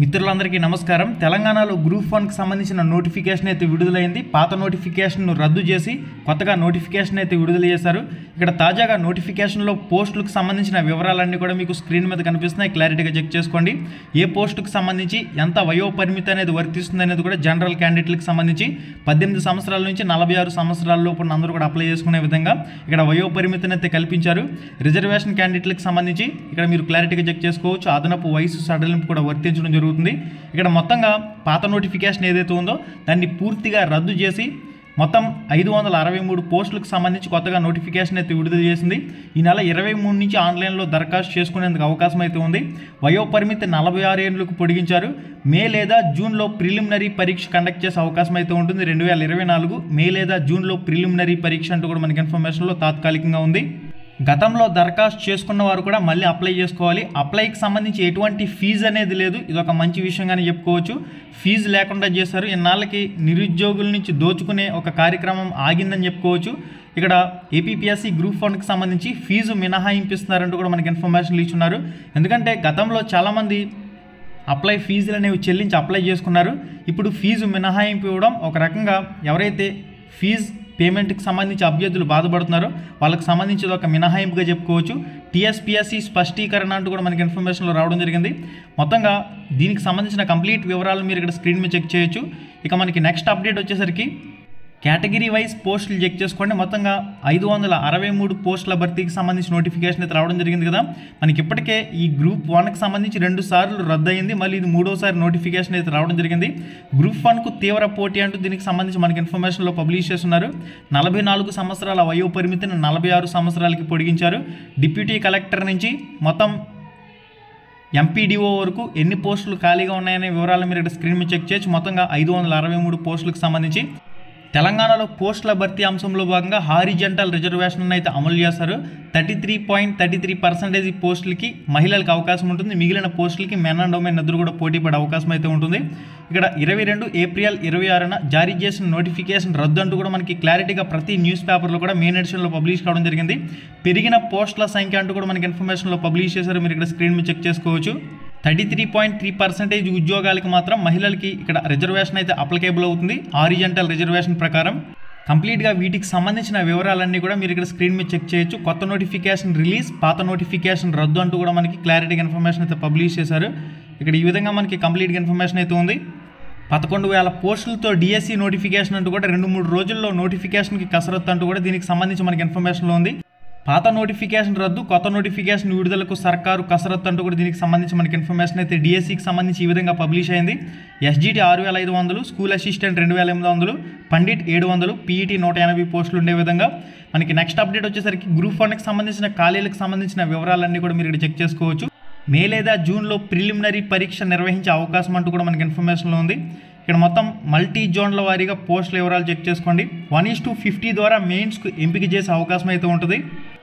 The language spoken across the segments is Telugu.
మిత్రులందరికీ నమస్కారం. తెలంగాణలో గ్రూప్ 1కి సంబంధించిన నోటిఫికేషన్ అయితే విడుదలైంది. పాత నోటిఫికేషన్ను రద్దు చేసి కొత్తగా నోటిఫికేషన్ అయితే విడుదల చేశారు. ఇక్కడ తాజాగా నోటిఫికేషన్లో పోస్టులకు సంబంధించిన వివరాలన్నీ కూడా మీకు స్క్రీన్ మీద కనిపిస్తున్నాయి. క్లారిటీగా చెక్ చేసుకోండి. ఏ పోస్టుకు సంబంధించి ఎంత వయో పరిమితి అనేది వర్తిస్తుంది అనేది కూడా జనరల్ క్యాండిడేట్లకు సంబంధించి 18 సంవత్సరాల నుంచి 46 సంవత్సరాల లోపు అందరూ కూడా అప్లై చేసుకునే విధంగా ఇక్కడ వయో పరిమితిని అయితే కల్పించారు. రిజర్వేషన్ క్యాండిడేట్లకు సంబంధించి ఇక్కడ మీరు క్లారిటీగా చెక్ చేసుకోవచ్చు. అదనపు వయసు సడలింపు కూడా వర్తించడం జరుగుతుంది. ఇక్కడ మొత్తంగా పాత నోటిఫికేషన్ ఏదైతే ఉందో దాన్ని పూర్తిగా రద్దు చేసి మొత్తం 563 పోస్టులకు సంబంధించి కొత్తగా నోటిఫికేషన్ అయితే విడుదల చేసింది. ఈ నెల 23 నుంచి ఆన్లైన్లో దరఖాస్తు చేసుకునేందుకు అవకాశం అయితే ఉంది. వయో పరిమితి 46 ఏళ్లకు పొడిగించారు. మే లేదా జూన్లో ప్రిలిమినరీ పరీక్ష కండక్ట్ చేసే అవకాశం అయితే ఉంటుంది. 2024 మే లేదా జూన్లో ప్రిలిమినరీ పరీక్ష అంటూ కూడా మనకి ఇన్ఫర్మేషన్లో తాత్కాలికంగా ఉంది. గతంలో దరఖాస్తు చేసుకున్న వారు కూడా మళ్ళీ అప్లై చేసుకోవాలి. అప్లైకి సంబంధించి ఎటువంటి ఫీజు అనేది లేదు. ఇది ఒక మంచి విషయంగానే చెప్పుకోవచ్చు. ఫీజు లేకుండా చేశారు. ఇన్నాళ్ళకి నిరుద్యోగుల నుంచి దోచుకునే ఒక కార్యక్రమం ఆగిందని చెప్పుకోవచ్చు. ఇక్కడ ఏపీపీఎస్సీ గ్రూప్ 1కి సంబంధించి ఫీజు మినహాయింపిస్తున్నారంటూ కూడా మనకి ఇన్ఫర్మేషన్లు ఇచ్చున్నారు. ఎందుకంటే గతంలో చాలామంది ఫీజులు అనేవి చెల్లించి అప్లై చేసుకున్నారు. ఇప్పుడు ఫీజు మినహాయింపు ఇవ్వడం ఒక రకంగా ఎవరైతే ఫీజు పేమెంట్కి సంబంధించి అభ్యర్థులు బాధపడుతున్నారో వాళ్ళకి సంబంధించి ఒక మినహాయింపుగా చెప్పుకోవచ్చు. టీఎస్పీఎస్సీ స్పష్టీకరణ అంటూ కూడా మనకి ఇన్ఫర్మేషన్లో రావడం జరిగింది. మొత్తంగా దీనికి సంబంధించిన కంప్లీట్ వివరాలు మీరు ఇక్కడ స్క్రీన్ మీద చెక్ చేయొచ్చు. ఇక మనకి నెక్స్ట్ అప్డేట్ వచ్చేసరికి కేటగిరీ వైజ్ పోస్టులు చెక్ చేసుకోండి. మొత్తంగా 563 పోస్టుల భర్తీకి సంబంధించి నోటిఫికేషన్ అయితే రావడం జరిగింది కదా. మనకి ఇప్పటికే ఈ గ్రూప్ 1కి సంబంధించి 2 సార్లు రద్దు అయింది. మళ్ళీ ఇది 3వసారి నోటిఫికేషన్ అయితే రావడం జరిగింది. గ్రూప్ 1కు తీవ్ర పోటీ అంటూ దీనికి సంబంధించి మనకి ఇన్ఫర్మేషన్లో పబ్లిష్ చేస్తున్నారు. 44 సంవత్సరాల వయో పరిమితిని 46 సంవత్సరాలకి పొడిగించారు. డిప్యూటీ కలెక్టర్ నుంచి మొత్తం ఎంపీడీఓ వరకు ఎన్ని పోస్టులు ఖాళీగా ఉన్నాయనే వివరాలు మీరు ఇక్కడ స్క్రీన్ మీద చెక్ చేయొచ్చు. మొత్తంగా 563 పోస్టులకు సంబంధించి తెలంగాణలో పోస్టుల భర్తీ అంశంలో భాగంగా హారిజంటల్ రిజర్వేషన్ అయితే అమలు చేస్తారు. 33.33% పోస్టులకి మహిళలకు అవకాశం ఉంటుంది. మిగిలిన పోస్టులకి మెన్ అండ్ ఉమెన్ ఇద్దరు కూడా పోటీ పడే అవకాశం అయితే ఉంటుంది. ఇక్కడ 22 ఏప్రిల్ 26న జారీ చేసిన నోటిఫికేషన్ రద్దు అంటూ కూడా మనకి క్లారిటీగా ప్రతి న్యూస్ పేపర్లో కూడా మెయిన్ ఎడిషన్లో పబ్లిష్ కావడం జరిగింది. పెరిగిన పోస్టుల సంఖ్య అంటూ కూడా మనకి ఇన్ఫర్మేషన్లో పబ్లిష్ చేశారు. మీరు ఇక్కడ స్క్రీన్ మీద చెక్ చేసుకోవచ్చు. 33.3% ఉద్యోగాలకి మాత్రం మహిళలకి ఇక్కడ రిజర్వేషన్ అయితే అప్లికేబుల్ అవుతుంది హారిజంటల్ రిజర్వేషన్ ప్రకారం. కంప్లీట్గా వీటికి సంబంధించిన వివరాలన్నీ కూడా మీరు ఇక్కడ స్క్రీన్ మీద చెక్ చేయొచ్చు. కొత్త నోటిఫికేషన్ రిలీజ్, పాత నోటిఫికేషన్ రద్దు అంటూ కూడా మనకి క్లారిటీగా ఇన్ఫర్మేషన్ అయితే పబ్లిష్ చేశారు. ఇక్కడ ఈ విధంగా మనకి కంప్లీట్గా ఇన్ఫర్మేషన్ అయితే ఉంది. 11,000 పోస్టులతో డిఎస్సి నోటిఫికేషన్ అంటూ కూడా 2-3 రోజుల్లో నోటిఫికేషన్కి కసరత్తు అంటూ కూడా దీనికి సంబంధించి మనకి ఇన్ఫర్మేషన్లో ఉంది. పాత నోటిఫికేషన్ రద్దు, కొత్త నోటిఫికేషన్ విడుదలకు సర్కారు కసరత్తు అంటూ కూడా దీనికి సంబంధించి మనకి ఇన్ఫర్మేషన్ అయితే డిఎస్సికి సంబంధించి ఈ విధంగా పబ్లిష్ అయింది. SGT 6,500, school assistant 2,800, Pandit 700, PET 180 పోస్టులు ఉండే విధంగా మనకి నెక్స్ట్ అప్డేట్ వచ్చేసరికి గ్రూప్ 1కి సంబంధించిన ఖాళీలకు సంబంధించిన వివరాలన్నీ కూడా మీరు ఇక్కడ చెక్ చేసుకోవచ్చు. మే లేదా జూన్లో ప్రిలిమినరీ పరీక్ష నిర్వహించే అవకాశం అంటూ కూడా మనకి ఇన్ఫర్మేషన్లో ఉంది. ఇక్కడ మొత్తం మల్టీ జోన్ల వారీగా పోస్టుల వివరాలు చెక్ చేసుకోండి. 1:50 ద్వారా మెయిన్స్కు ఎంపిక చేసే అవకాశం అయితే ఉంటుంది.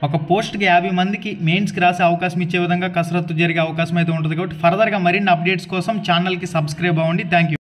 ఒక పోస్ట్కి 50 మందికి మెయిన్స్కి రాసే అవకాశం ఇచ్చే విధంగా కసరత్తు జరిగే అవకాశం అయితే ఉంటుంది. కాబట్టి ఫర్దర్గా మరిన్ని అప్డేట్స్ కోసం ఛానల్కి సబ్స్క్రైబ్ అవ్వండి. Thank you.